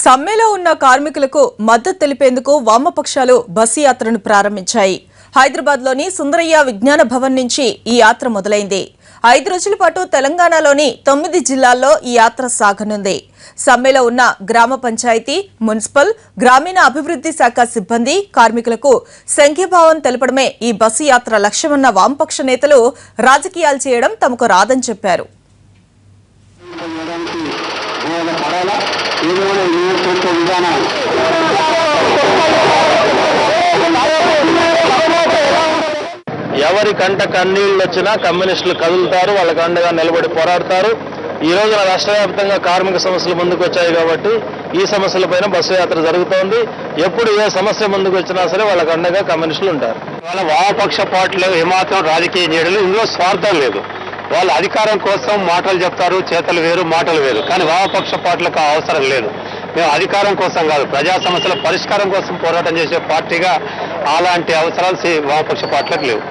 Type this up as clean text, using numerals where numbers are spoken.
సమ్మెలో ఉన్న కార్మికులకు మద్దతు తెలిపేందుకు వామపక్షాలు బస్సు యాత్రను ప్రారంభించాయి. హైదరాబాద్లోని సుందరయ్య విజ్ఞాన భవన్ నుంచి ఈ యాత్ర మొదలైంది. 5 రోజుల పాటు తెలంగాణలోని 9 జిల్లాల్లో ఈ యాత్ర సాగనుంది. సమ్మెలో ఉన్న గ్రామ పంచాయతీ, మున్సిపల్, గ్రామీణ అభివృద్ధి శాఖ సిబ్బంది, కార్మికులకు సంఘీభావం తెలపడమే ఈ బస్సు యాత్ర లక్ష్యమన్న వామపక్ష నేతలు రాజకీయాలు చేయడం తమకు రాదని చెప్పారు. ఎవరి కంట కన్నీళ్లు వచ్చినా కమ్యూనిస్టులు కదులుతారు, వాళ్ళకి అండగా నిలబడి పోరాడతారు. ఈ రోజున రాష్ట్ర వ్యాప్తంగా కార్మిక సమస్యలు ముందుకు వచ్చాయి కాబట్టి ఈ సమస్యలపైన బస్సు యాత్ర జరుగుతోంది. ఎప్పుడు ఏ సమస్య ముందుకు వచ్చినా సరే వాళ్ళకి అండగా కమ్యూనిస్టులు ఉంటారు. వాళ్ళ వామపక్ష పార్టీలు ఏమాత్రం రాజకీయం చేయడం, ఇందులో స్వార్థం లేదు. వాళ్ళు అధికారం కోసం మాటలు చెప్తారు, చేతలు వేరు మాటలు వేరు. కానీ వామపక్ష పార్టీలకు అవసరం లేదు. మేము అధికారం కోసం కాదు, ప్రజా సమస్యల పరిష్కారం కోసం పోరాటం చేసే పార్టీగా అలాంటి అవసరాలు వామపక్ష పార్టీలకు లేవు.